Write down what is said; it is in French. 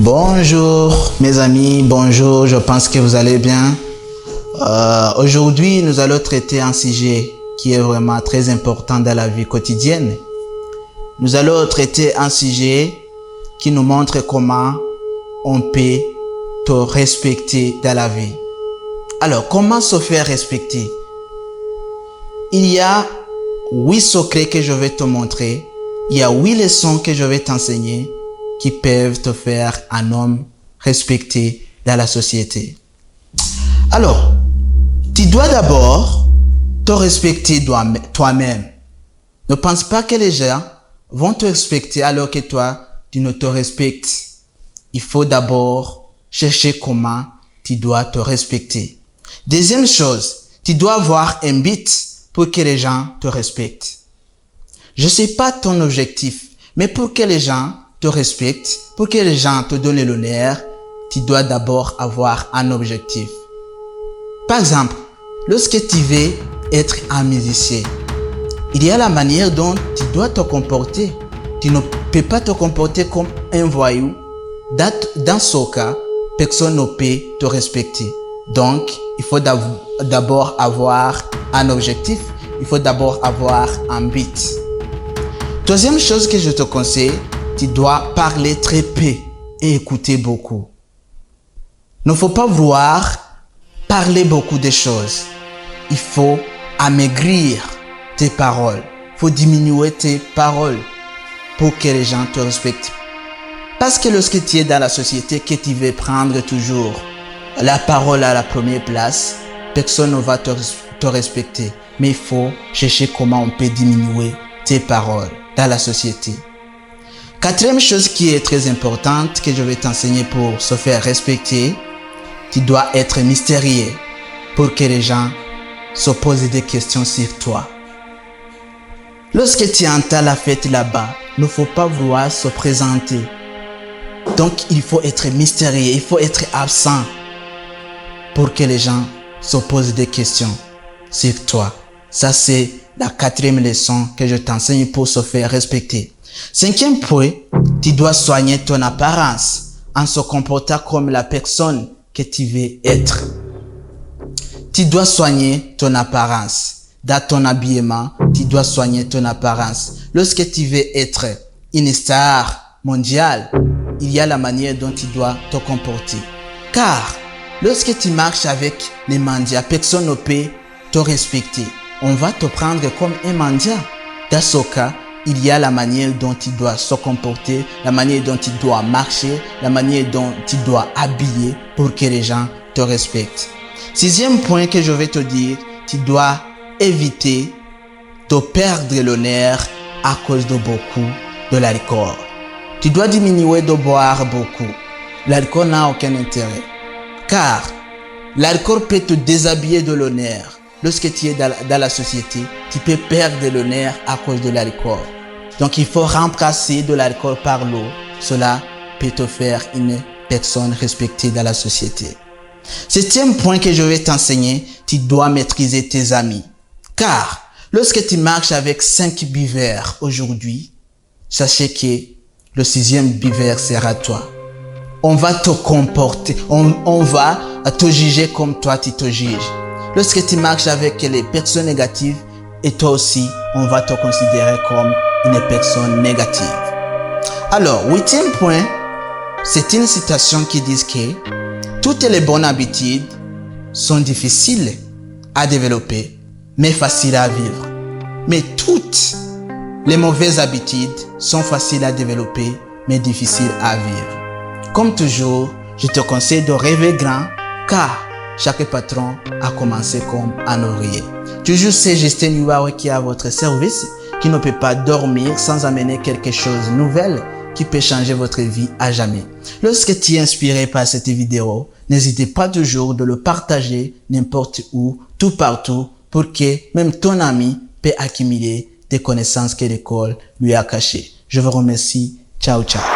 Bonjour mes amis, bonjour, je pense que vous allez bien. Aujourd'hui, nous allons traiter un sujet qui est vraiment très important dans la vie quotidienne. Nous allons traiter un sujet qui nous montre comment on peut te respecter dans la vie. Alors, comment se faire respecter? Il y a 8 secrets que je vais te montrer. Il y a 8 leçons que je vais t'enseigner qui peuvent te faire un homme respecté dans la société. Alors, tu dois d'abord te respecter toi-même. Ne pense pas que les gens vont te respecter alors que toi, tu ne te respectes. Il faut d'abord chercher comment tu dois te respecter. Deuxième chose, tu dois avoir un but pour que les gens te respectent. Je ne sais pas ton objectif, mais pour que les gens te respectent, pour que les gens te donnent l'honneur, tu dois d'abord avoir un objectif. Par exemple, lorsque tu veux être un musicien, il y a la manière dont tu dois te comporter. Tu ne peux pas te comporter comme un voyou. Dans ce cas, personne ne peut te respecter. Donc, il faut d'abord avoir un objectif. Il faut d'abord avoir un but. Deuxième chose que je te conseille, tu dois parler très peu et écouter beaucoup. Il ne faut pas vouloir parler beaucoup de choses. Il faut amaigrir tes paroles. Il faut diminuer tes paroles pour que les gens te respectent. Parce que lorsque tu es dans la société, que tu veux prendre toujours la parole à la première place, personne ne va te respecter. Mais il faut chercher comment on peut diminuer tes paroles dans la société. Quatrième chose qui est très importante que je vais t'enseigner pour se faire respecter, tu dois être mystérieux pour que les gens se posent des questions sur toi. Lorsque tu entends la fête là-bas, il ne faut pas vouloir se présenter. Donc il faut être mystérieux, il faut être absent pour que les gens se posent des questions sur toi. Ça c'est la quatrième leçon que je t'enseigne pour se faire respecter. Cinquième point, tu dois soigner ton apparence en se comportant comme la personne que tu veux être. Tu dois soigner ton apparence. Dans ton habillement, tu dois soigner ton apparence. Lorsque tu veux être une star mondiale, il y a la manière dont tu dois te comporter. Car lorsque tu marches avec les mendiants, personne ne peut te respecter. On va te prendre comme un mendiant. Dans ce cas, il y a la manière dont tu dois se comporter, la manière dont tu dois marcher, la manière dont tu dois habiller pour que les gens te respectent. Sixième point que je vais te dire, tu dois éviter de perdre l'honneur à cause de beaucoup de l'alcool. Tu dois diminuer de boire beaucoup. L'alcool n'a aucun intérêt. Car l'alcool peut te déshabiller de l'honneur. Lorsque tu es dans la société, tu peux perdre l'honneur à cause de l'alcool. Donc il faut remplacer de l'alcool par l'eau. Cela peut te faire une personne respectée dans la société. Septième point que je vais t'enseigner, tu dois maîtriser tes amis. Car lorsque tu marches avec 5 buveurs aujourd'hui, sachez que le 6e buveur sera toi. On va te comporter, on va te juger comme toi tu te juges. Lorsque tu marches avec les personnes négatives, et toi aussi, on va te considérer comme une personne négative. Alors, 8e point, c'est une citation qui dit que toutes les bonnes habitudes sont difficiles à développer, mais faciles à vivre. Mais toutes les mauvaises habitudes sont faciles à développer, mais difficiles à vivre. Comme toujours, je te conseille de rêver grand, car chaque patron a commencé comme un ouvrier. Toujours c'est Justin Nuawe qui est à votre service, qui ne peut pas dormir sans amener quelque chose de nouvel qui peut changer votre vie à jamais. Lorsque tu es inspiré par cette vidéo, n'hésitez pas toujours de le partager n'importe où, tout partout, pour que même ton ami peut accumuler des connaissances que l'école lui a cachées. Je vous remercie. Ciao, ciao.